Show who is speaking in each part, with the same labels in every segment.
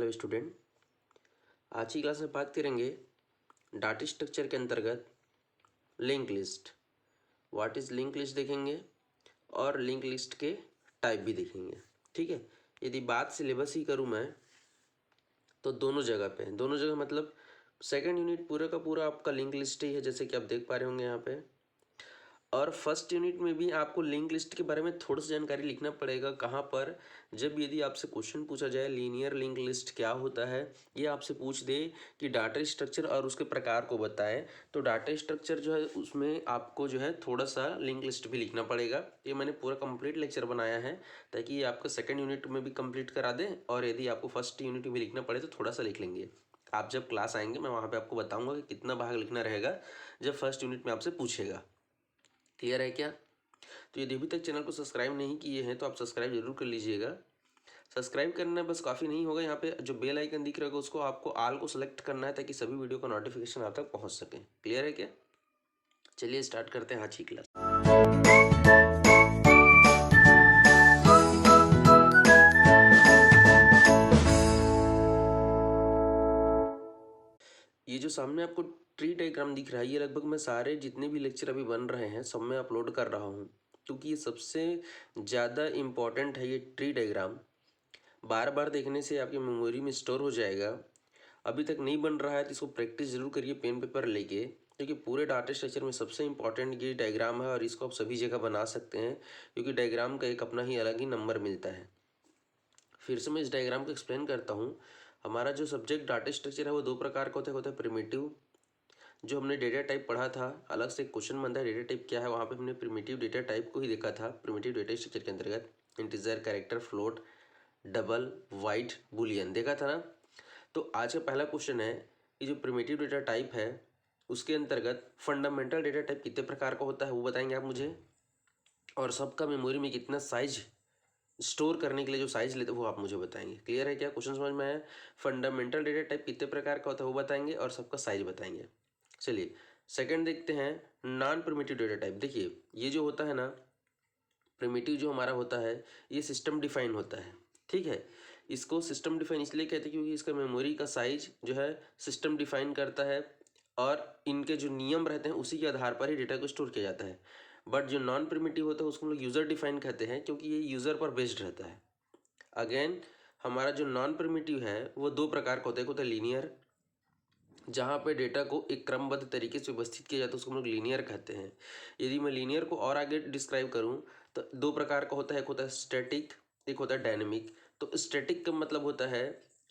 Speaker 1: Hello student. आज की class में बात करेंगे डाटा स्ट्रक्चर के अंतर्गत link list. What is link list देखेंगे और लिंक लिस्ट के टाइप भी देखेंगे। ठीक है, यदि बात सिलेबस ही करूँ मैं तो दोनों जगह मतलब सेकंड यूनिट पूरे का पूरा आपका लिंक लिस्ट ही है, जैसे कि आप देख पा रहे होंगे यहाँ पे। और फर्स्ट यूनिट में भी आपको लिंक लिस्ट के बारे में थोड़ा सा जानकारी लिखना पड़ेगा। कहाँ पर, जब यदि आपसे क्वेश्चन पूछा जाए लीनियर लिंक लिस्ट क्या होता है, ये आपसे पूछ दे कि डाटा स्ट्रक्चर और उसके प्रकार को बताए, तो डाटा स्ट्रक्चर जो है उसमें आपको जो है थोड़ा सा लिंक लिस्ट भी लिखना पड़ेगा। ये मैंने पूरा कंप्लीट लेक्चर बनाया है ताकि ये आपका सेकेंड यूनिट में भी कंप्लीट करा दें, और यदि आपको फर्स्ट यूनिट में भी लिखना पड़े तो थोड़ा सा लिख लेंगे। आप जब क्लास आएंगे मैं वहाँ पर आपको बताऊँगा कि कितना भाग लिखना रहेगा जब फर्स्ट यूनिट में आपसे पूछेगा। क्लियर है क्या? तो यदि अभी तक चैनल को सब्सक्राइब नहीं किए हैं तो आप सब्सक्राइब जरूर कर लीजिएगा। सब्सक्राइब करना बस काफ़ी नहीं होगा, यहाँ पे जो बेल आइकन दिख रहा है उसको आपको ऑल को सेलेक्ट करना है ताकि सभी वीडियो का नोटिफिकेशन आप तक पहुँच सके। क्लियर है क्या? चलिए स्टार्ट करते हैं आज की क्लास। ये जो सामने आपको ट्री डायग्राम दिख रहा है, ये लगभग मैं सारे जितने भी लेक्चर अभी बन रहे हैं सब में अपलोड कर रहा हूँ, क्योंकि ये सबसे ज़्यादा इम्पॉर्टेंट है। ये ट्री डायग्राम बार बार देखने से आपकी मेमोरी में स्टोर हो जाएगा। अभी तक नहीं बन रहा है तो इसको प्रैक्टिस जरूर करिए पेन पेपर लेके, क्योंकि पूरे डाटा स्ट्रक्चर में सबसे इंपॉर्टेंट ये डायग्राम है और इसको आप सभी जगह बना सकते हैं, क्योंकि डायग्राम का एक अपना ही अलग ही नंबर मिलता है। फिर से मैं इस डायग्राम को एक्सप्लेन करता हूँ। हमारा जो सब्जेक्ट डाटा स्ट्रक्चर है वो दो प्रकार का होता है प्रिमिटिव, जो हमने डेटा टाइप पढ़ा था, अलग से क्वेश्चन बनता है डेटा टाइप क्या है, वहाँ पे हमने प्रिमिटिव डेटा टाइप को ही देखा था। प्रिमिटिव डेटा स्ट्रक्चर के अंतर्गत integer, character, float, double, white, Boolean देखा था ना। तो आज का पहला क्वेश्चन है कि जो प्रिमिटिव डेटा टाइप है उसके अंतर्गत फंडामेंटल डेटा टाइप कितने प्रकार का होता है वो बताएंगे आप मुझे, और सबका मेमोरी में कितना साइज स्टोर करने के लिए जो साइज लेते हैं वो आप मुझे बताएंगे। क्लियर है क्या? क्वेश्चन समझ में आया? फंडामेंटल डेटा टाइप कितने प्रकार का होता है वो बताएंगे और सबका साइज बताएंगे। चलिए सेकंड देखते हैं, नॉन प्रिमिटिव डेटा टाइप। देखिए ये जो होता है ना, प्रिमिटिव जो हमारा होता है ये सिस्टम डिफाइन होता है। ठीक है, इसको सिस्टम डिफाइन इसलिए कहते हैं क्योंकि इसका मेमोरी का साइज जो है सिस्टम डिफाइन करता है, और इनके जो नियम रहते हैं उसी के आधार पर ही डेटा को स्टोर किया जाता है। बट जो नॉन प्रिमिटिव होता है उसको हम लोग यूज़र डिफाइन कहते हैं, क्योंकि ये यूज़र पर बेस्ड रहता है। अगेन हमारा जो नॉन प्रिमिटिव है वो दो प्रकार का होता है। एक होता है लीनियर, जहाँ पे डेटा को एक क्रमबद्ध तरीके से व्यवस्थित किया जाता है, उसको हम लोग लीनियर कहते हैं। यदि मैं लीनियर को और आगे डिस्क्राइब करूँ तो दो प्रकार का होता है, एक होता है स्टैटिक, एक होता है डायनेमिक। तो स्टैटिक का मतलब होता है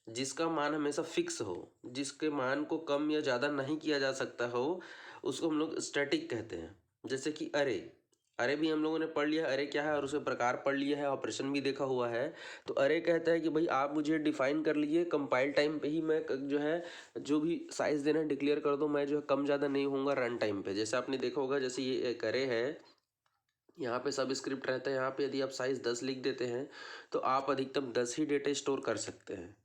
Speaker 1: जिसका मान हमेशा फिक्स हो, जिसके मान को कम या ज़्यादा नहीं किया जा सकता हो, उसको हम लोग स्टैटिक कहते हैं। जैसे कि अरे, अरे भी हम लोगों ने पढ़ लिया अरे क्या है, और उसके प्रकार पढ़ लिया है, ऑपरेशन भी देखा हुआ है। तो अरे कहता है कि भाई आप मुझे डिफाइन कर लीजिए, कंपाइल टाइम पे ही मैं जो है जो भी साइज देना डिक्लेयर कर दो, मैं जो है कम ज़्यादा नहीं होऊंगा रन टाइम पे। जैसे आपने देखा होगा, जैसे ये एक अरे है, यहाँ पे सब स्क्रिप्ट रहता है, यहाँ पे यदि आप साइज 10 लिख देते हैं तो आप अधिकतम 10 ही डेटा स्टोर कर सकते हैं।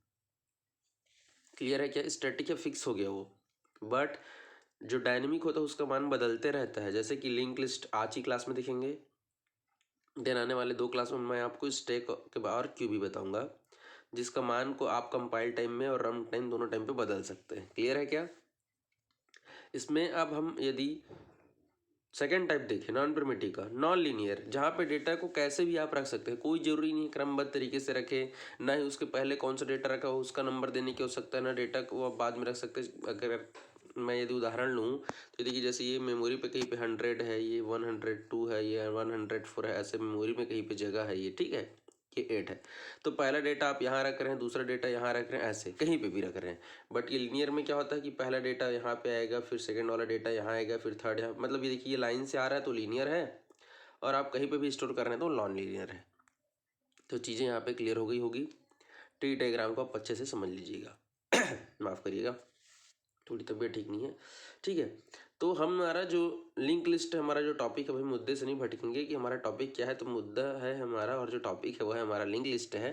Speaker 1: क्लियर है क्या? स्टैटिक या फिक्स हो गया वो। बट जो डायनेमिक होता है उसका मान बदलते रहता है, जैसे कि लिंक लिस्ट आज की क्लास में देखेंगे, देन आने वाले दो क्लास में मैं आपको स्टैक के बाहर क्यों भी बताऊंगा, जिसका मान को आप कंपाइल टाइम में और रन टाइम दोनों टाइम पे बदल सकते हैं। क्लियर है क्या? इसमें अब हम यदि सेकेंड टाइप देखें नॉन प्रिमिटिव का, नॉन लीनियर, जहाँ पे डेटा को कैसे भी आप रख सकते हैं, कोई जरूरी नहीं क्रमबद्ध तरीके से रखें, ना ही उसके पहले कौन सा डेटा रखा हो उसका नंबर देने की हो सकता है, ना डेटा को आप बाद में रख सकते हैं। अगर मैं यदि उदाहरण लूँ तो देखिए जैसे ये मेमोरी पे कहीं पे 100 है, ये 102 है, ये 104 है, ऐसे मेमोरी में कहीं पे जगह है ये। ठीक है, ये 8 है, तो पहला डेटा आप यहाँ रख रहे हैं, दूसरा डेटा यहाँ रख रहे हैं, ऐसे कहीं पे भी रख रहे हैं। बट ये लीनियर में क्या होता है कि पहला डेटा यहाँ पे आएगा, फिर सेकंड वाला डेटा यहाँ आएगा, फिर थर्ड यहाँ, मतलब ये देखिए ये लाइन से आ रहा है तो लीनियर है, और आप कहीं पे भी स्टोर कर रहे हैं तो नॉन लीनियर है। तो चीज़ें यहाँ पे क्लियर हो गई होगी। ट्री डायग्राम को आप अच्छे से समझ लीजिएगा। माफ़ करिएगा, थोड़ी तबीयत ठीक नहीं है। ठीक है, तो हमारा जो लिंक लिस्ट है, हमारा जो टॉपिक है, भाई मुद्दे से नहीं भटकेंगे कि हमारा टॉपिक क्या है, तो मुद्दा है हमारा और जो टॉपिक है वो है हमारा लिंक लिस्ट है।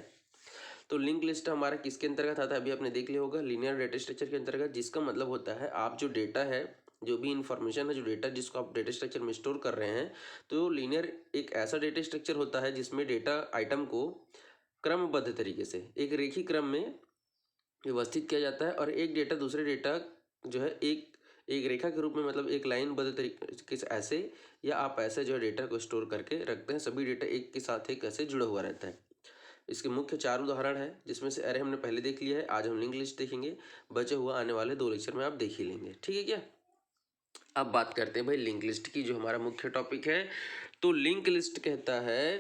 Speaker 1: तो लिंक लिस्ट हमारा किसके अंतर्गत आता है, अभी आपने देख लिया होगा, लीनियर डेटा स्ट्रक्चर के अंतर्गत, जिसका मतलब होता है आप जो डेटा है, जो भी इंफॉर्मेशन है, जो डेटा जिसको आप डेटा स्ट्रक्चर में स्टोर कर रहे हैं, तो लीनियर एक ऐसा डेटा स्ट्रक्चर होता है जिसमें डेटा आइटम को क्रमबद्ध तरीके से एक रेखीय क्रम में व्यवस्थित किया जाता है और एक डेटा दूसरे डेटा जो है एक एक रेखा के रूप में, मतलब एक लाइनबद्ध तरीके से ऐसे, या आप ऐसे जो है डेटा को स्टोर करके रखते हैं। सभी डेटा एक के साथ एक ऐसे जुड़ा हुआ रहता है। इसके मुख्य 4 उदाहरण हैं, जिसमें से अरे हमने पहले देख लिया है। आज हम लिंक लिस्ट देखेंगे, बचे हुआ आने वाले 2 लेक्चर में आप देख ही लेंगे, ठीक है क्या। अब बात करते हैं भाई लिंक लिस्ट की, जो हमारा मुख्य टॉपिक है। तो लिंक लिस्ट कहता है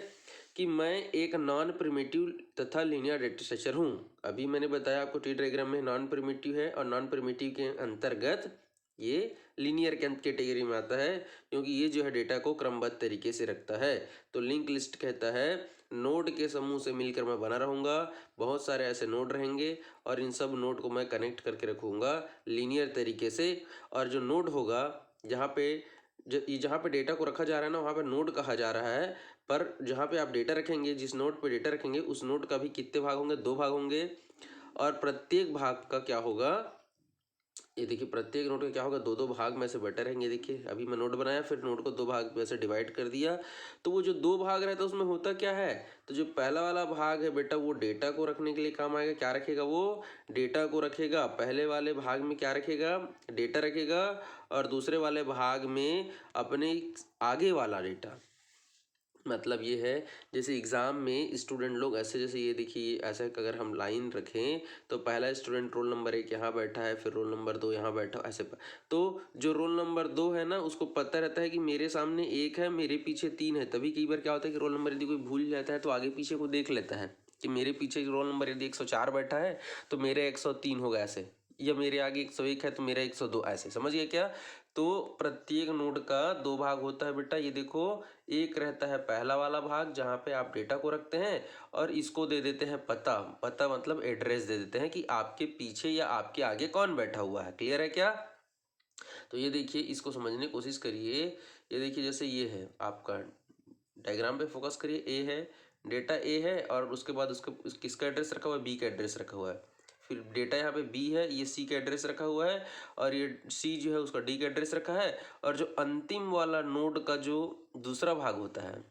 Speaker 1: कि मैं एक नॉन प्रिमिटिव तथा लीनियर डेटा स्ट्रक्चर हूँ। अभी मैंने बताया आपको ट्री डायग्राम में नॉन प्रिमिटिव है, और नॉन प्रिमिटिव के अंतर्गत ये लीनियर कैटेगरी में आता है, क्योंकि ये जो है डेटा को क्रमबद्ध तरीके से रखता है। तो लिंक लिस्ट कहता है नोड के समूह से मिलकर मैं बना रहूँगा, बहुत सारे ऐसे नोड रहेंगे और इन सब नोड को मैं कनेक्ट करके रखूँगा लीनियर तरीके से। और जो नोड होगा जहाँ पे डेटा को रखा जा रहा है ना, वहाँ पे नोड कहा जा रहा है। पर जहाँ पे आप डेटा रखेंगे, जिस नोड पे डेटा रखेंगे, उस नोड का भी कितने भाग होंगे? 2 भाग होंगे। और प्रत्येक भाग का क्या होगा, ये देखिए, प्रत्येक नोड का क्या होगा? 2-2 भाग में से बटे रहेंगे। देखिए अभी मैं नोड बनाया, फिर नोड को 2 भाग में से डिवाइड कर दिया। तो वो जो 2 भाग रहता है उसमें होता क्या है, तो जो पहला वाला भाग है बेटा, वो डेटा को रखने के लिए काम आएगा। क्या रखेगा? वो डेटा को रखेगा। पहले वाले भाग में क्या रखेगा? डेटा रखेगा। और दूसरे वाले भाग में अपने आगे वाला डेटा। मतलब ये है, जैसे एग्ज़ाम में स्टूडेंट लोग ऐसे, जैसे ये देखिए ऐसे अगर हम लाइन रखें, तो पहला स्टूडेंट रोल नंबर 1 यहाँ बैठा है, फिर रोल नंबर 2 यहाँ बैठा ऐसे तो जो रोल नंबर 2 है ना, उसको पता रहता है कि मेरे सामने 1 है, मेरे पीछे 3 है। तभी कई बार क्या होता है कि रोल नंबर यदि कोई भूल जाता है तो आगे पीछे को देख लेता है कि मेरे पीछे रोल नंबर यदि 104 बैठा है तो मेरे 103 होगा ऐसे, या मेरे आगे 101 है तो मेरा 102 ऐसे। समझ गए क्या? तो प्रत्येक नोड का 2 भाग होता है बेटा। ये देखो, एक रहता है पहला वाला भाग जहाँ पे आप डेटा को रखते हैं, और इसको दे देते हैं पता। पता मतलब एड्रेस दे देते हैं कि आपके पीछे या आपके आगे कौन बैठा हुआ है। क्लियर है क्या? तो ये देखिए, इसको समझने की कोशिश करिए। ये देखिए, जैसे ये है आपका डायग्राम पे फोकस करिए। ए है, डेटा ए है, और उसके बाद किसका एड्रेस रखा हुआ है? बी का एड्रेस रखा हुआ है। फिर डेटा यहाँ पे बी है, ये सी का एड्रेस रखा हुआ है, और ये सी जो है उसका डी का एड्रेस रखा है। और जो अंतिम वाला नोड का जो दूसरा भाग होता है,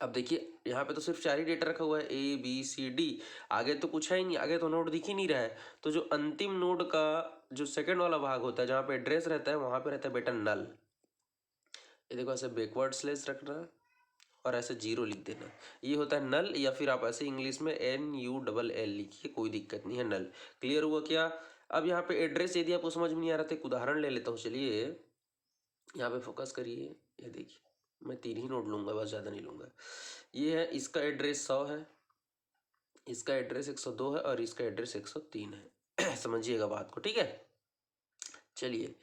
Speaker 1: अब देखिए यहाँ पे तो सिर्फ 4 ही डेटा रखा हुआ है, ए बी सी डी। आगे तो कुछ है ही नहीं, आगे तो नोड दिख ही नहीं रहा है। तो जो अंतिम नोड का जो सेकंड वाला भाग होता है, जहाँ पे एड्रेस रहता है, वहाँ पे रहता है बेटा नल। ये देखो, ऐसे बैकवर्ड स्लेश रखना और ऐसे 0 लिख देना, ये होता है नल। या फिर आप ऐसे इंग्लिश में NULL लिखिए, कोई दिक्कत नहीं है, नल। क्लियर हुआ क्या? अब यहाँ पे एड्रेस यदि आपको समझ में नहीं आ रहा था, एक उदाहरण ले लेता हूँ। चलिए यहाँ पे फोकस करिए। ये देखिए, मैं 3 ही नोट लूंगा, बस ज़्यादा नहीं लूंगा। ये है, इसका एड्रेस 100 है, इसका एड्रेस 102 है, और इसका एड्रेस 103 है। समझिएगा बात को, ठीक है। चलिए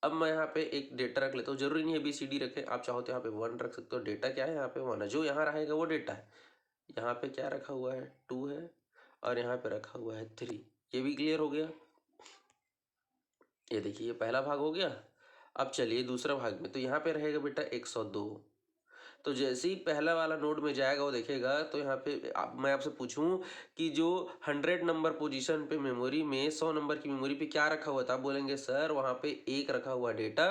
Speaker 1: अब मैं यहाँ पे एक डेटा रख लेता हूँ। जरूरी नहीं है ABCD रखें, आप चाहो तो यहाँ पे 1 रख सकते हो। डेटा क्या है? यहाँ पे 1 है, जो यहाँ रहेगा वो डेटा है। यहाँ पे क्या रखा हुआ है? 2 है, और यहाँ पे रखा हुआ है 3। ये भी क्लियर हो गया। ये देखिए, ये पहला भाग हो गया। अब चलिए दूसरा भाग में, तो यहाँ पे रहेगा बेटा 102। तो जैसे ही पहला वाला नोड में जाएगा वो देखेगा, तो यहाँ पे मैं आपसे पूछूं कि जो 100 नंबर पोजीशन पे मेमोरी में 100 नंबर की मेमोरी पे क्या रखा हुआ था, आप बोलेंगे सर वहाँ पे 1 रखा हुआ डेटा।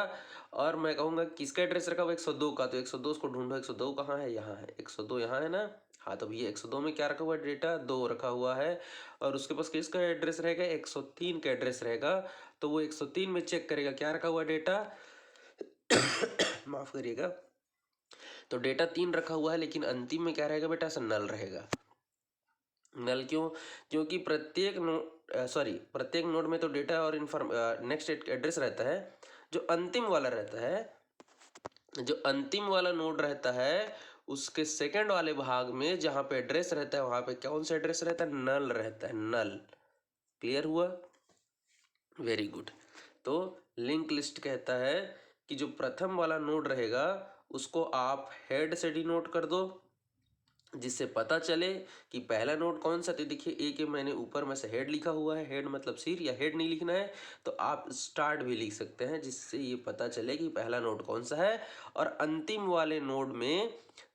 Speaker 1: और मैं कहूँगा किसका एड्रेस रखा हुआ? 102 का। तो 102 उसको ढूंढो, 102 कहाँ है? यहाँ है, 102 यहाँ है ना। हाँ, तो भैया 102 में क्या रखा हुआ है? डेटा 2 रखा हुआ है। और उसके पास किसका एड्रेस रहेगा? 103 का एड्रेस रहेगा। तो वो 103 में चेक करेगा क्या रखा हुआ डेटा। माफ करिएगा। तो डेटा 3 रखा हुआ है, लेकिन अंतिम में क्या रहेगा बेटा? ऐसा नल रहेगा। नल क्यों? क्योंकि प्रत्येक नोड में तो डेटा और नेक्स्ट एड्रेस रहता है। जो अंतिम वाला रहता है, जो अंतिम वाला नोड रहता है, उसके सेकंड वाले भाग में जहां पे एड्रेस रहता है, वहां पे कौन सा एड्रेस रहता है? नल रहता है, नल। क्लियर हुआ? Very good. तो लिंक लिस्ट कहता है कि जो प्रथम वाला नोड रहेगा उसको आप हेड से डिनोट कर दो, जिससे पता चले कि पहला नोड कौन सा। तो देखिए, ए के मैंने ऊपर में से हेड लिखा हुआ है, हेड मतलब सिर, या हेड नहीं लिखना है तो आप स्टार्ट भी लिख सकते हैं, जिससे ये पता चले कि पहला नोड कौन सा है। और अंतिम वाले नोड में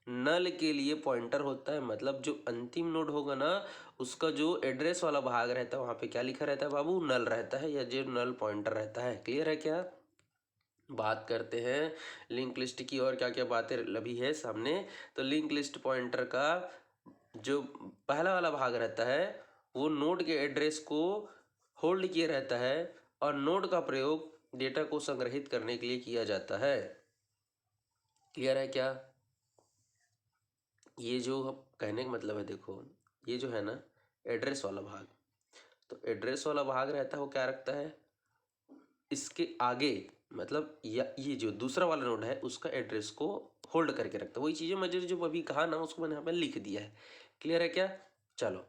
Speaker 1: नल के लिए पॉइंटर होता है, मतलब जो अंतिम नोड होगा ना, उसका जो एड्रेस वाला भाग रहता है वहाँ पे क्या लिखा रहता है बाबू? नल रहता है, या जो नल पॉइंटर रहता है। क्लियर है क्या? बात करते हैं लिंक लिस्ट की, और क्या क्या बातें अभी है सामने। तो लिंक लिस्ट पॉइंटर का जो पहला वाला भाग रहता है वो नोड के एड्रेस को होल्ड किए रहता है और नोड का प्रयोग डेटा को संग्रहित करने के लिए किया जाता है। क्लियर है क्या? ये जो कहने का मतलब है, देखो ये जो है ना एड्रेस वाला भाग, तो एड्रेस वाला भाग रहता है वो क्या रखता है, इसके आगे मतलब या ये जो दूसरा वाला नोड है उसका एड्रेस को होल्ड करके रखता है। वही चीज़ें मैं जो अभी कहा ना उसको मैंने यहाँ पे लिख दिया है। क्लियर है क्या? चलो,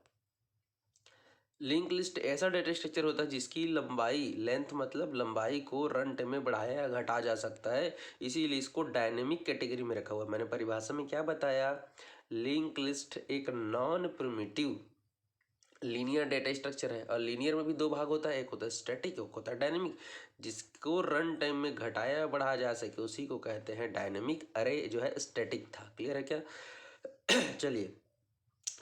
Speaker 1: लिंक लिस्ट ऐसा डेटा स्ट्रक्चर होता है जिसकी लंबाई, लेंथ मतलब लंबाई को रन टाइम में बढ़ाया या घटा जा सकता है, इसीलिए इसको डायनेमिक कैटेगरी में रखा हुआ है। मैंने परिभाषा में क्या बताया, लिंक लिस्ट एक non primitive linear data structure है और लीनियर में भी दो भाग होता है, एक होता है स्टैटिक, एक होता है डायनेमिक। जिसको रन टाइम में घटाया या बढ़ाया जा सके उसी को कहते हैं डायनेमिक। अरे जो है स्टैटिक था। क्लियर है क्या? चलिए,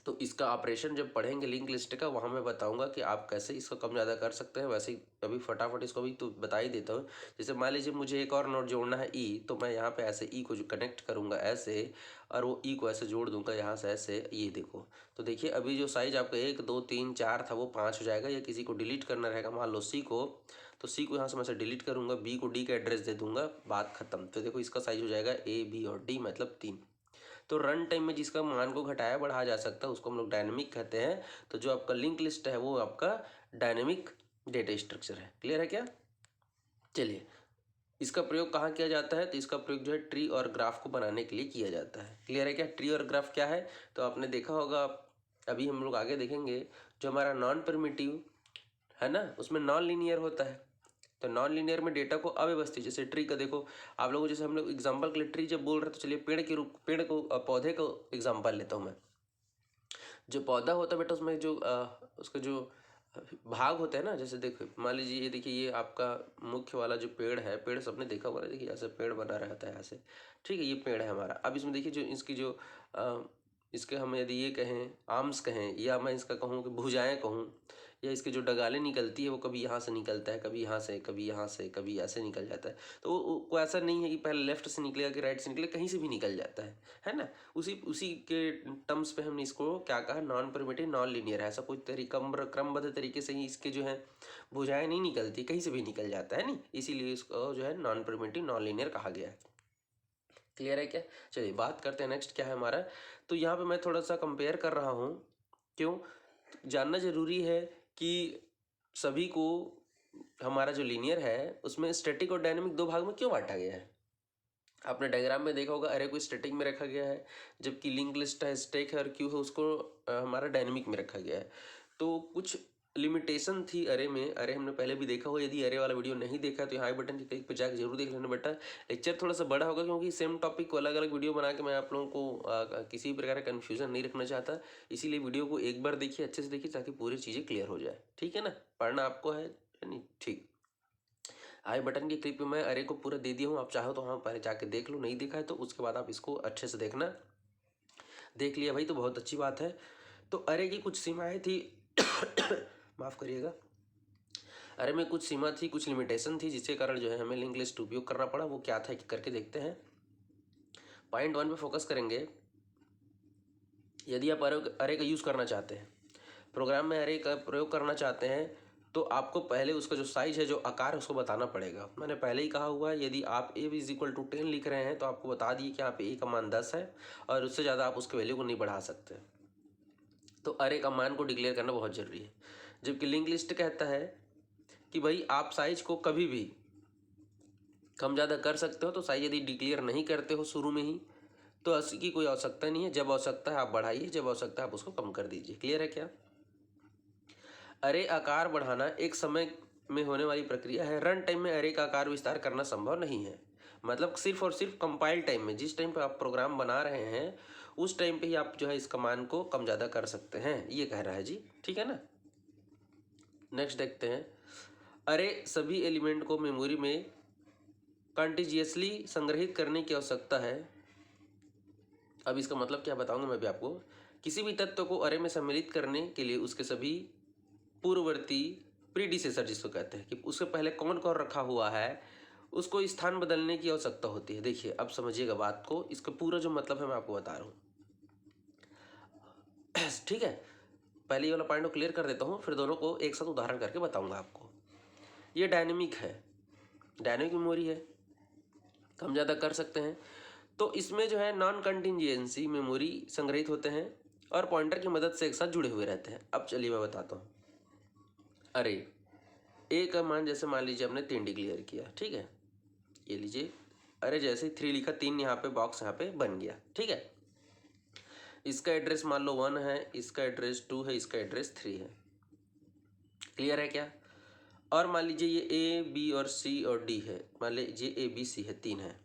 Speaker 1: तो इसका ऑपरेशन जब पढ़ेंगे लिंक लिस्ट का वहाँ मैं बताऊंगा कि आप कैसे इसको कम ज़्यादा कर सकते हैं। वैसे ही अभी फटाफट इसको भी तो बता ही देता हूँ। जैसे मान लीजिए मुझे एक और नोड जोड़ना है ई, तो मैं यहाँ पे ऐसे ई को जो कनेक्ट करूँगा ऐसे, और वो ई को ऐसे जोड़ दूंगा यहाँ से ऐसे। ये देखो, तो देखिए अभी जो साइज आपका 1 2 3 4 था वो 5 हो जाएगा। या किसी को डिलीट करना रहेगा, मान लो सी को, तो सी को यहाँ से मैं से डिलीट करूँगा, बी को डी का एड्रेस दे दूंगा, बात खत्म। तो देखो इसका साइज हो जाएगा ए बी और डी मतलब 3। तो रन टाइम में जिसका मान को घटाया बढ़ाया जा सकता है उसको हम लोग डायनेमिक कहते हैं। तो जो आपका लिंक लिस्ट है वो आपका डायनेमिक डेटा स्ट्रक्चर है। क्लियर है क्या? चलिए, इसका प्रयोग कहाँ किया जाता है, तो इसका प्रयोग जो है ट्री और ग्राफ को बनाने के लिए किया जाता है। क्लियर है क्या? ट्री और ग्राफ क्या है तो आपने देखा होगा, अभी हम लोग आगे देखेंगे। जो हमारा नॉन प्रिमिटिव है ना उसमें नॉन लीनियर होता है। तो नॉन लीनियर में डेटा को अव्यवस्थित, जैसे ट्री का देखो आप लोगों, जैसे हम लोग एग्जांपल के लिए ट्री जब बोल रहे हैं तो चलिए पेड़ को पौधे को एग्जांपल लेता हूँ मैं। जो पौधा होता है बेटा उसमें जो उसका जो भाग होते हैं ना, जैसे देखो मान लीजिए ये देखिए ये आपका मुख्य वाला जो पेड़ है, पेड़ सबने देखा हुआ है, देखिए ऐसे पेड़ बना रहता है ऐसे। ठीक है, ये पेड़ है हमारा। अब इसमें देखिए जो इसकी जो इसके हम यदि ये कहें आर्म्स कहें, या मैं इसका कहूँ कि भुजाएं कहूँ, या इसकी जो डगालें निकलती है वो कभी यहाँ से निकलता है, कभी यहाँ से, कभी यहाँ से, कभी ऐसे निकल जाता है। तो वो ऐसा नहीं है कि पहले लेफ्ट से निकलेगा कि राइट से निकले, कहीं से भी निकल जाता है ना। उसी उसी के टर्म्स पे हमने इसको क्या कहा, नॉन प्रिमिटिव नॉन लीनियर है। ऐसा कोई क्रमबद्ध तरीके से ही इसके जो है भुजाएं नहीं निकलती, कहीं से भी निकल जाता है नहीं, इसीलिए इसको जो है नॉन प्रिमिटिव नॉन लीनियर कहा गया है। क्लियर है क्या? चलिए बात करते हैं नेक्स्ट क्या है हमारा। तो यहाँ पे मैं थोड़ा सा कंपेयर कर रहा हूँ, क्यों जानना जरूरी है कि सभी को हमारा जो लीनियर है उसमें स्टैटिक और डायनेमिक दो भाग में क्यों बांटा गया है। आपने डायग्राम में देखा होगा अरे को स्टैटिक में रखा गया है, जबकि लिंक लिस्ट है स्टैक है और क्यू है उसको हमारा डायनेमिक में रखा गया है। तो कुछ लिमिटेशन थी अरे में। अरे हमने पहले भी देखा हो, यदि अरे वाला वीडियो नहीं देखा तो यहाँ आई बटन के क्लिक पे जाकर जरूर देख लेना बेटा। लेक्चर थोड़ा सा बड़ा होगा क्योंकि सेम टॉपिक को अलग अलग वीडियो बना के मैं आप लोगों को किसी प्रकार का कन्फ्यूजन नहीं रखना चाहता। इसीलिए वीडियो को एक बार देखिए, अच्छे से देखिए, ताकि पूरी चीज़ें क्लियर हो जाए। ठीक है ना? पढ़ना आपको है नहीं? ठीक। आई बटन की क्लिप में मैं अरे को पूरा दे दिया हूँ, आप चाहो तो वहाँ पहले जाके देख लो, नहीं देखा है तो उसके बाद आप इसको अच्छे से देखना। देख लिया भाई तो बहुत अच्छी बात है। तो अरे की कुछ सीमाएं थी माफ़ करिएगा, अरे में कुछ सीमा थी, कुछ लिमिटेशन थी, जिसके कारण जो है हमें लिंक लिस्ट उपयोग करना पड़ा। वो क्या था करके देखते हैं। पॉइंट 1 पे फोकस करेंगे। यदि आप अरे का यूज़ करना चाहते हैं, प्रोग्राम में अरे का प्रयोग करना चाहते हैं, तो आपको पहले उसका जो साइज है, जो आकार है, उसको बताना पड़ेगा। मैंने पहले ही कहा हुआ है, यदि आप a इज इक्वल टू 10 लिख रहे हैं तो आपको बता दिए कि यहाँ पे a का मान 10 है और उससे ज़्यादा आप उसके वैल्यू को नहीं बढ़ा सकते। तो अरे का मान को डिक्लेयर करना बहुत ज़रूरी है। जबकि लिंक लिस्ट कहता है कि भाई आप साइज को कभी भी कम ज़्यादा कर सकते हो। तो साइज यदि डिक्लेयर नहीं करते हो शुरू में ही तो इसकी कोई आवश्यकता नहीं है। जब आवश्यकता है आप बढ़ाइए, जब आवश्यकता है आप उसको कम कर दीजिए। क्लियर है क्या? अरे आकार बढ़ाना एक समय में होने वाली प्रक्रिया है। रन टाइम में अरे का आकार विस्तार करना संभव नहीं है। मतलब सिर्फ और सिर्फ कंपाइल टाइम में, जिस टाइम पे आप प्रोग्राम बना रहे हैं उस टाइम पे ही आप जो है इस कमांड को कम ज़्यादा कर सकते हैं, ये कह रहा है जी। ठीक है ना? नेक्स्ट देखते हैं। अरे सभी एलिमेंट को मेमोरी में कंटिन्यूअसली संग्रहित करने की आवश्यकता है। अब इसका मतलब क्या बताऊंगा मैं भी आपको। किसी भी तत्व को अरे में सम्मिलित करने के लिए उसके सभी पूर्ववर्ती प्रीडिसेसर जिसको कहते हैं कि उससे पहले कौन कौन रखा हुआ है उसको स्थान बदलने की आवश्यकता होती है। देखिए अब समझिएगा बात को, इसका पूरा जो मतलब है मैं आपको बता रहा हूँ। ठीक है? पहले ये वाला पॉइंट को क्लियर कर देता हूँ, फिर दोनों को एक साथ उदाहरण करके बताऊँगा आपको। ये डायनेमिक है, डायनेमिक मेमोरी है, कम ज़्यादा कर सकते हैं। तो इसमें जो है नॉन कंटिंजेंसी मेमोरी संग्रहित होते हैं और पॉइंटर की मदद से एक साथ जुड़े हुए रहते हैं। अब चलिए मैं बताता हूँ। अरे ए का मान जैसे मान लीजिए आपने 3 डिक्लेयर किया, ठीक है, ये लीजिए। अरे जैसे ही 3 लिखा, 3 यहाँ पे बॉक्स यहाँ पे बन गया, ठीक है। इसका एड्रेस मान लो 1 है, इसका एड्रेस 2 है, इसका एड्रेस 3 है। क्लियर है क्या? और मान लीजिए ये ए बी और सी और डी है, मान लीजिए ए बी सी है, 3 है।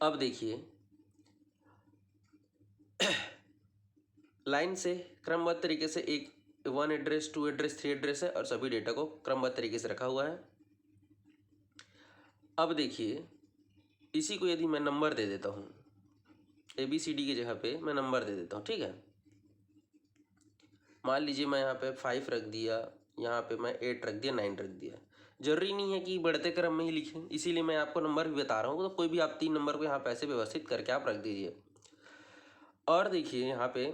Speaker 1: अब देखिए लाइन से क्रमबद्ध तरीके से एक 1 एड्रेस, 2 एड्रेस, 3 एड्रेस है और सभी डेटा को क्रमबद्ध तरीके से रखा हुआ है। अब देखिए इसी को यदि मैं नंबर दे देता हूँ, ए बी सी डी की जगह पे मैं नंबर दे देता हूँ, ठीक है। मान लीजिए मैं यहाँ पे 5 रख दिया, यहाँ पे मैं 8 रख दिया, 9 रख दिया। जरूरी नहीं है कि बढ़ते क्रम में ही लिखें, इसीलिए मैं आपको नंबर भी बता रहा हूँ। तो कोई भी आप 3 नंबर को यहाँ पे ऐसे व्यवस्थित करके आप रख दीजिए। और देखिए यहाँ पे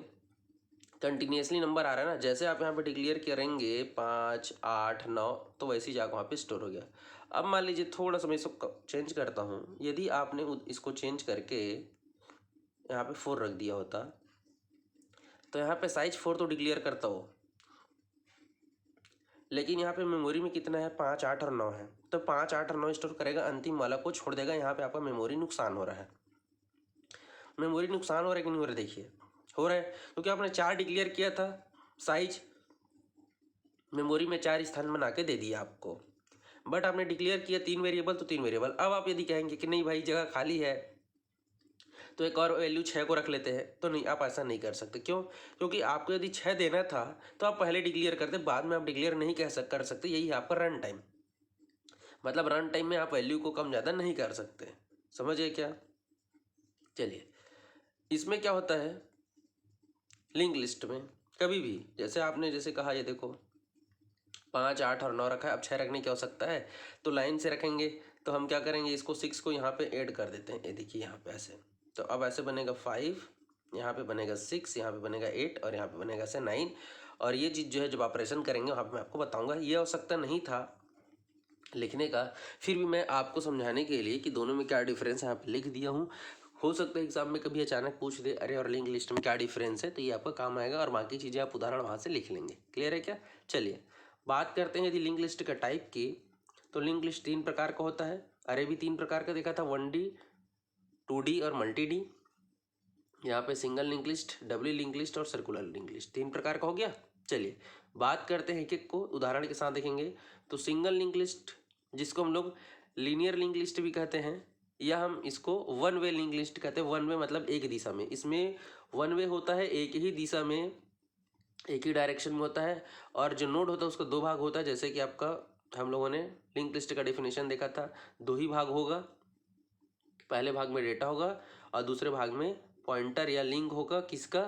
Speaker 1: कंटिन्यूसली नंबर आ रहा है ना, जैसे आप यहाँ पे डिक्लेयर करेंगे 5, 8, 9, तो वैसे ही जाकर वहाँ पे स्टोर हो गया। अब मान लीजिए थोड़ा सा मैं इसको चेंज करता हूँ। यदि आपने इसको चेंज करके यहाँ पे 4 रख दिया होता, तो यहाँ पे साइज 4 तो डिक्लेयर करता हो, लेकिन यहाँ पे मेमोरी में कितना है, 5, 8 और 9 है। तो 5, 8 और 9 स्टोर करेगा, अंतिम वाला को छोड़ देगा। यहाँ पे आपका मेमोरी नुकसान हो रहा है। मेमोरी नुकसान हो रहा है कि नहीं हो रहा है? देखिए हो रहा है, क्योंकि आपने 4 डिक्लेयर किया था, साइज मेमोरी में 4 स्थान बना के दे दिया आपको। बट आपने डिक्लेयर किया 3 वेरिएबल, तो 3 वेरिएबल। अब आप यदि कहेंगे कि नहीं भाई जगह खाली है तो एक और वैल्यू 6 को रख लेते हैं, तो नहीं, आप ऐसा नहीं कर सकते। क्यों? क्योंकि आपको यदि 6 देना था तो आप पहले डिक्लेयर करते, बाद में आप डिक्लेयर नहीं कर सकते। यही है आपका रन टाइम। मतलब रन टाइम में आप वैल्यू को कम ज़्यादा नहीं कर सकते। समझिए क्या? चलिए इसमें क्या होता है, लिंक लिस्ट में कभी भी जैसे आपने जैसे कहा, ये देखो 5, 8 और 9 रखा है, अब 6 रखने की आवश्यकता है, तो लाइन से रखेंगे। तो हम क्या करेंगे, इसको 6 को यहाँ पे ऐड कर देते हैं। ये देखिए यहाँ पे ऐसे, तो अब ऐसे बनेगा 5, यहाँ पे बनेगा 6, यहाँ पे बनेगा 8 और यहाँ पे बनेगा ऐसे 9। और ये चीज़ जो है जब ऑपरेशन करेंगे वहाँ पे मैं आपको बताऊँगा। ये आवश्यकता नहीं था लिखने का, फिर भी मैं आपको समझाने के लिए कि दोनों में क्या डिफरेंस है यहाँ पे लिख दिया हूँ। हो सकता है एग्जाम में कभी अचानक पूछ दे, अरे और लिंक लिस्ट में क्या डिफरेंस है, तो ये आपका काम आएगा और बाकी चीज़ें आप उदाहरण वहाँ से लिख लेंगे। क्लियर है क्या? चलिए बात करते हैं यदि लिंक लिस्ट का टाइप की, तो लिंक लिस्ट 3 प्रकार का होता है। अरे भी 3 प्रकार का देखा था, 1D, 2D और मल्टी डी। यहाँ पे single link list, double link list और सर्कुलर लिंक लिस्ट, 3 प्रकार का हो गया। चलिए बात करते हैं एक एक को उदाहरण के साथ देखेंगे। तो सिंगल लिंक लिस्ट, जिसको हम लोग लीनियर लिंक लिस्ट भी कहते हैं, या हम इसको वन वे लिंक लिस्ट कहते हैं। वन वे मतलब एक दिशा में, इसमें वन वे होता है, एक ही दिशा में, एक ही डायरेक्शन में होता है। और जो नोड होता है उसका 2 भाग होता है। जैसे कि आपका हम लोगों ने लिंक लिस्ट का डेफिनेशन देखा था, 2 ही भाग होगा। पहले भाग में डेटा होगा और दूसरे भाग में पॉइंटर या लिंक होगा, किसका,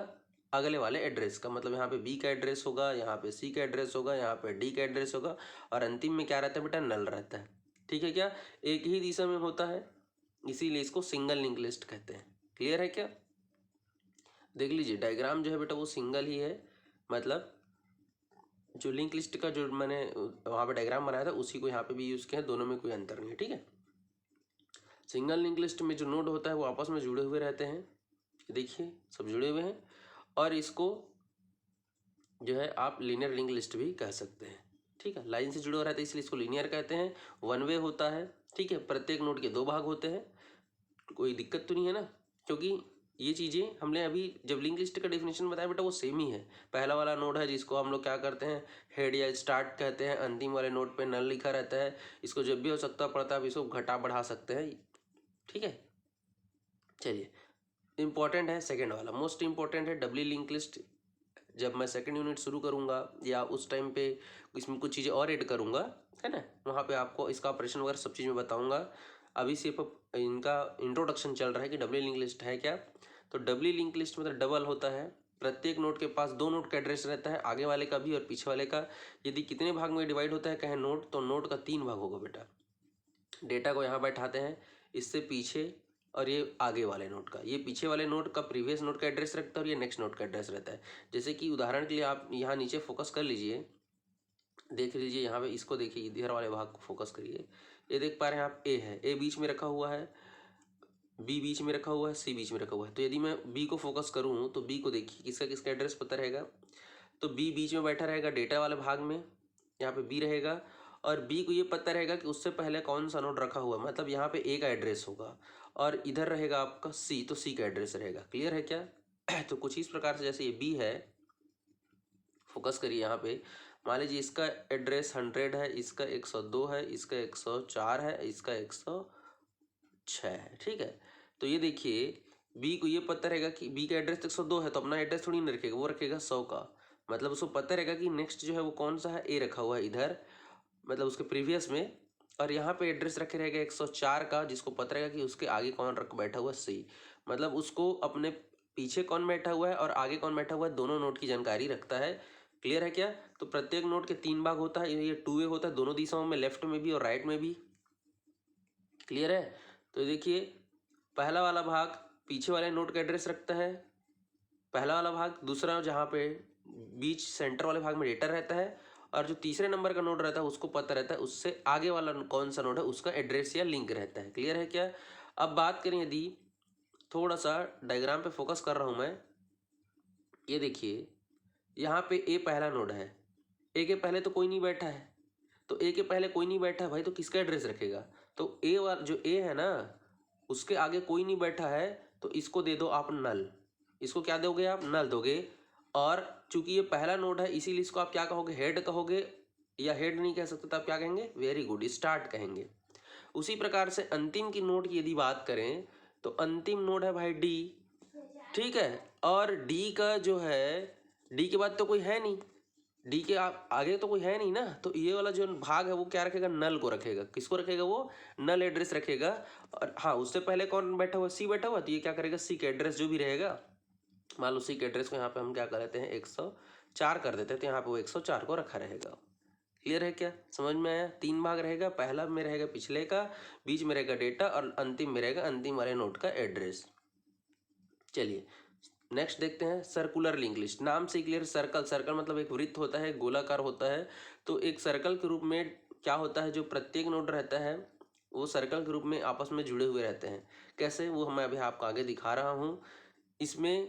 Speaker 1: अगले वाले एड्रेस का। मतलब यहाँ पे बी का एड्रेस होगा, यहाँ पे सी का एड्रेस होगा, यहाँ पे डी का एड्रेस होगा और अंतिम में क्या रहता है बेटा, नल रहता है। ठीक है क्या? एक ही दिशा में होता है, इसीलिए इसको सिंगल लिंक लिस्ट कहते हैं। क्लियर है क्या? देख लीजिए डायग्राम जो है बेटा वो सिंगल ही है, मतलब जो लिंक लिस्ट का जो मैंने वहाँ पे डायग्राम बनाया था उसी को यहाँ पे भी यूज़ किया है, दोनों में कोई अंतर नहीं है। ठीक है, सिंगल लिंक लिस्ट में जो नोड होता है वो आपस में जुड़े हुए रहते हैं, देखिए सब जुड़े हुए हैं। और इसको जो है आप लीनियर लिंक लिस्ट भी कह सकते हैं। ठीक है, लाइन से जुड़े हुए रहते हैं इसलिए इसको लीनियर कहते हैं। वन वे होता है, ठीक है, प्रत्येक नोड के 2 भाग होते हैं। कोई दिक्कत तो नहीं है ना, क्योंकि ये चीज़ें हमने अभी जब लिंक लिस्ट का डेफिनेशन बताया बेटा वो सेम ही है। पहला वाला नोड है जिसको हम लोग क्या करते हैं, हेड या स्टार्ट कहते हैं। अंतिम वाले नोड पे नल लिखा रहता है, इसको जब भी आवश्यकता पड़ता है आप इसको घटा बढ़ा सकते हैं। ठीक है, चलिए इम्पॉर्टेंट है सेकेंड वाला, मोस्ट इम्पॉर्टेंट है डबली लिंक लिस्ट। जब मैं सेकंड यूनिट शुरू करूंगा या उस टाइम पे इसमें कुछ चीज़ें और ऐड करूंगा, है ना, वहाँ पे आपको इसका ऑपरेशन वगैरह सब चीज़ मैं बताऊंगा। अभी सिर्फ इनका इंट्रोडक्शन चल रहा है कि डबली लिंक लिस्ट है क्या। तो डबली लिंक लिस्ट मतलब डबल होता है, प्रत्येक नोड के पास 2 नोड का एड्रेस रहता है, आगे वाले का भी और पीछे वाले का। यदि कितने भाग में डिवाइड होता है कहें नोड, तो नोड का 3 भाग होगा बेटा। डेटा को यहाँ बैठाते हैं, इससे पीछे और ये आगे वाले नोड का, ये पीछे वाले नोड का प्रीवियस नोड का एड्रेस रखता है और ये नेक्स्ट नोड का एड्रेस रहता है। जैसे कि उदाहरण के लिए आप यहाँ नीचे फोकस कर लीजिए, देख लीजिए यहाँ पे, इसको देखिए, इधर वाले भाग को फोकस करिए। ये देख पा रहे हैं आप, ए है, ए बीच में रखा हुआ है, बी बीच में रखा हुआ है, सी बीच में रखा हुआ है। तो यदि मैं बी को फोकस करूँ तो बी को देखिए किसका किसका एड्रेस पता रहेगा। तो बी बीच में बैठा रहेगा डेटा वाले भाग में, यहाँ पे बी रहेगा, और बी को ये पता रहेगा कि उससे पहले कौन सा नोड रखा हुआ है, मतलब यहाँ पे ए का एड्रेस होगा, और इधर रहेगा आपका सी, तो सी का एड्रेस रहेगा। क्लियर है क्या? तो कुछ इस प्रकार से, जैसे ये बी है, फोकस करिए यहाँ पे, मान लीजिए इसका एड्रेस 100 है, इसका 102 है, इसका 104 है, इसका 106 है। ठीक है, तो ये देखिए बी को ये पता रहेगा कि बी का एड्रेस 102 है, तो अपना एड्रेस थोड़ी नहीं रखेगा, वो रखेगा 100 का। मतलब उसको पता रहेगा कि नेक्स्ट जो है वो कौन सा है, ए रखा हुआ है इधर, मतलब उसके प्रीवियस में, और यहाँ पे एड्रेस रखे रहेगा 104 का, जिसको पता रहेगा कि उसके आगे कौन रख बैठा हुआ है, सी। मतलब उसको अपने पीछे कौन बैठा हुआ है और आगे कौन बैठा हुआ है, दोनों नोड की जानकारी रखता है। क्लियर है क्या? तो प्रत्येक नोड के 3 भाग होता है, ये 2 वे होता है दोनों दिशाओं में, लेफ्ट में भी और राइट में भी। क्लियर है? तो देखिए पहला वाला भाग पीछे वाले नोड का एड्रेस रखता है, पहला वाला भाग, दूसरा जहाँ पे बीच सेंटर वाले भाग में डेटा रहता है, और जो तीसरे नंबर का नोड रहता है उसको पता रहता है उससे आगे वाला कौन सा नोड है उसका एड्रेस या लिंक रहता है। क्लियर है क्या? अब बात करें, यदि थोड़ा सा डायग्राम पे फोकस कर रहा हूँ मैं, ये देखिए यहाँ पे ए पहला नोड है, ए के पहले तो कोई नहीं बैठा है, तो ए के पहले कोई नहीं बैठा है भाई, तो किसका एड्रेस रखेगा? तो ए वाला जो ए है ना, उसके आगे कोई नहीं बैठा है, तो इसको दे दो आप नल। इसको क्या दोगे आप? नल दोगे। और चूंकि ये पहला नोड है इसीलिए इसको आप क्या कहोगे? हेड कहोगे, या हेड नहीं कह सकते तो आप क्या कहेंगे? वेरी गुड, स्टार्ट कहेंगे। उसी प्रकार से अंतिम की नोड की यदि बात करें तो अंतिम नोड है भाई डी। ठीक है, और डी का जो है, डी के बाद तो कोई है नहीं, डी के आगे तो कोई है नहीं ना, तो ये वाला जो भाग है वो क्या रखेगा? नल को रखेगा। किसको रखेगा? वो नल एड्रेस रखेगा। और हाँ, उससे पहले कौन बैठा हुआ? सी बैठा हुआ, तो ये क्या करेगा? सी के एड्रेस जो भी रहेगा, मान लो सी के एड्रेस को यहाँ पे हम क्या कर देते हैं? 104 कर देते हैं, तो यहाँ पे वो 104 को रखा रहेगा। क्लियर है क्या? समझ में आया? 3 भाग रहेगा, पहला में रहेगा पिछले का, बीच में रहेगा डेटा, और अंतिम में रहेगा अंतिम वाले नोड का एड्रेस। चलिए नेक्स्ट देखते हैं, सर्कुलर लिंक लिस्ट। नाम से क्लियर, सर्कल, सर्कल मतलब एक वृत्त होता है, गोलाकार होता है। तो एक सर्कल के रूप में क्या होता है, जो प्रत्येक नोड रहता है वो सर्कल के रूप में आपस में जुड़े हुए रहते हैं। कैसे? वो मैं अभी आपको आगे दिखा रहा हूँ। इसमें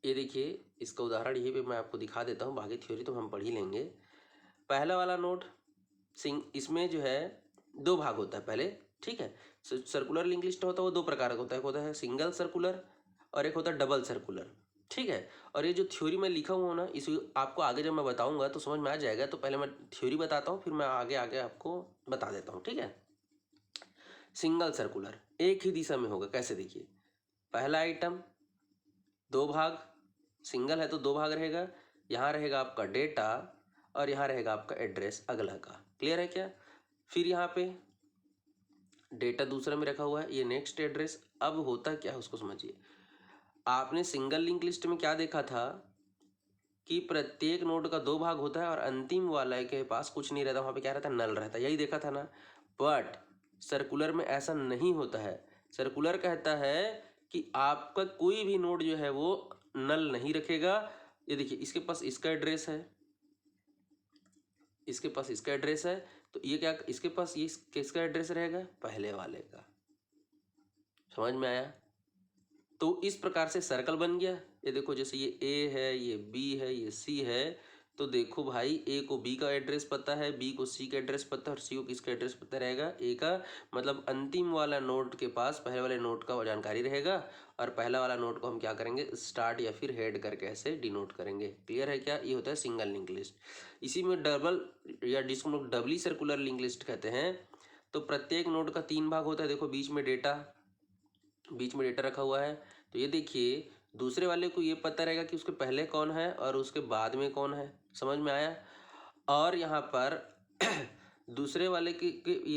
Speaker 1: ये देखिए, इसका उदाहरण यही पे मैं आपको दिखा देता हूँ, बाकी थ्योरी तो हम पढ़ ही लेंगे। पहला वाला नोड इसमें जो है 2 भाग होता है पहले। ठीक है, सर्कुलर लिंक लिस्ट होता है वो 2 प्रकार का होता है, एक होता है सिंगल सर्कुलर और एक होता है डबल सर्कुलर। ठीक है, और ये जो थ्योरी में लिखा हुआ ना, इस आपको आगे जब मैं बताऊंगा तो समझ में आ जाएगा। तो पहले मैं थ्योरी बताता हूँ, फिर मैं आगे आगे आपको बता देता हूँ। ठीक है, सिंगल सर्कुलर एक ही दिशा में होगा। कैसे? देखिए, पहला आइटम 2 भाग, सिंगल है तो 2 भाग रहेगा, यहाँ रहेगा आपका डेटा और यहाँ रहेगा आपका एड्रेस अगला का। क्लियर है क्या? फिर यहाँ पे डेटा दूसरा में रखा हुआ है, ये नेक्स्ट एड्रेस। अब होता क्या है उसको समझिए। आपने सिंगल लिंक लिस्ट में क्या देखा था कि प्रत्येक नोड का 2 भाग होता है और अंतिम वाला के पास कुछ नहीं रहता, वहाँ पे क्या रहता है? नल रहता है। यही देखा था ना। बट सर्कुलर में ऐसा नहीं होता है। सर्कुलर कहता है कि आपका कोई भी नोड जो है वो नल नहीं रखेगा। ये देखिए, इसके पास इसका एड्रेस है, इसके पास इसका एड्रेस है, तो ये क्या, इसके पास ये किसका एड्रेस रहेगा? पहले वाले का। समझ में आया? तो इस प्रकार से सर्कल बन गया। ये देखो, जैसे ये ए है, ये बी है, ये सी है, तो देखो भाई, ए को बी का एड्रेस पता है, बी को सी का एड्रेस पता है, और सी को किसका एड्रेस पता रहेगा? ए का। मतलब अंतिम वाला नोड के पास पहले वाले नोड का जानकारी रहेगा, और पहला वाला नोड को हम क्या करेंगे? स्टार्ट या फिर हेड करके ऐसे डिनोट करेंगे। क्लियर है क्या? ये होता है सिंगल लिंक लिस्ट। इसी में डबल, या जिसको हम लोग डबली सर्कुलर लिंक लिस्ट कहते हैं, तो प्रत्येक नोड का 3 भाग होता है। देखो, बीच में डेटा रखा हुआ है, तो ये देखिए दूसरे वाले को ये पता रहेगा कि उसके पहले कौन है और उसके बाद में कौन है। समझ में आया? और यहाँ पर दूसरे वाले की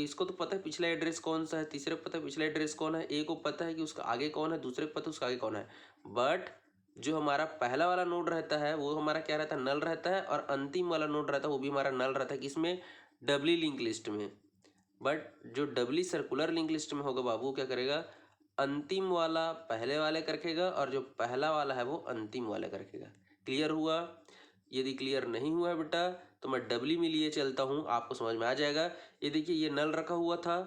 Speaker 1: इसको तो पता है पिछला एड्रेस कौन सा है, तीसरे को पता है पिछला एड्रेस कौन है, ए को पता है कि उसका आगे कौन है, दूसरे को पता है उसका आगे कौन है। बट जो हमारा पहला वाला नोड रहता है वो हमारा क्या रहता है? नल रहता है, और अंतिम वाला नोड रहता है वो भी हमारा नल रहता है। किसमें? डबली लिंक लिस्ट में। बट जो डबली सर्कुलर लिंक लिस्ट में होगा बाबू, क्या करेगा? अंतिम वाला पहले वाले का रखेगा और जो पहला वाला है वो अंतिम वाले का रखेगा। क्लियर हुआ? यदि क्लियर नहीं हुआ है बेटा तो मैं डबली में लिए चलता हूँ, आपको समझ में आ जाएगा। ये देखिए ये नल रखा हुआ था,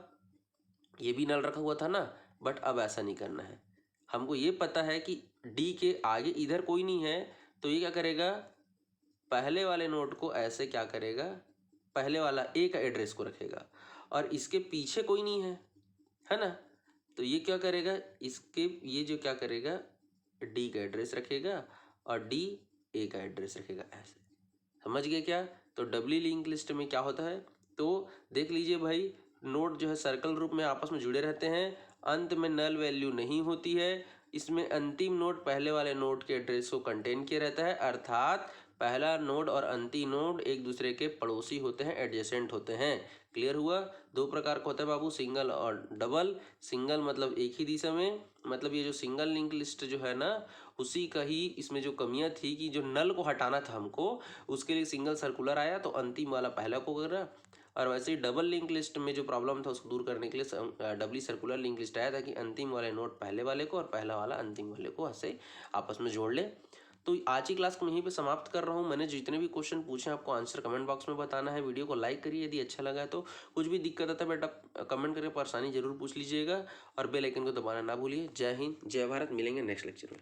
Speaker 1: ये भी नल रखा हुआ था ना, बट अब ऐसा नहीं करना है। हमको ये पता है कि डी के आगे इधर कोई नहीं है, तो ये क्या करेगा, पहले वाले नोड को ऐसे क्या करेगा, पहले वाला ए का एड्रेस को रखेगा और इसके पीछे कोई नहीं है ना, तो ये क्या करेगा, इसके ये जो क्या करेगा, डी का एड्रेस रखेगा और डी ए का एड्रेस रखेगा। ऐसे समझ गए क्या? तो डबली लिंक लिस्ट में क्या होता है, तो देख लीजिए भाई, नोड जो है सर्कल रूप में आपस में जुड़े रहते हैं, अंत में नल वैल्यू नहीं होती है, इसमें अंतिम नोड पहले वाले नोड के एड्रेस को कंटेन किया रहता है, अर्थात पहला नोड और अंतिम नोड एक दूसरे के पड़ोसी होते हैं, एडजेसेंट होते हैं। क्लियर हुआ? दो प्रकार का होता है बाबू, सिंगल और डबल। सिंगल मतलब एक ही दिशा में, मतलब ये जो सिंगल लिंक लिस्ट जो है ना, उसी का ही इसमें जो कमियां थी कि जो नल को हटाना था हमको, उसके लिए सिंगल सर्कुलर आया तो अंतिम वाला पहला को करा, और वैसे ही डबल लिंक लिस्ट में जो प्रॉब्लम था उसको दूर करने के लिए डबली सर्कुलर लिंक लिस्ट आया था कि अंतिम वाले नोड पहले वाले को और पहला वाला अंतिम वाले को ऐसे आपस में जोड़ ले। तो आज की क्लास को यहीं पे समाप्त कर रहा हूँ। मैंने जितने भी क्वेश्चन पूछे आपको आंसर कमेंट बॉक्स में बताना है। वीडियो को लाइक करिए, यदि अच्छा लगा है तो। कुछ भी दिक्कत आता है बेटा कमेंट करके परेशानी जरूर पूछ लीजिएगा और बेल आइकन को दबाना ना भूलिए। जय हिंद, जय भारत। मिलेंगे नेक्स्ट लेक्चर में।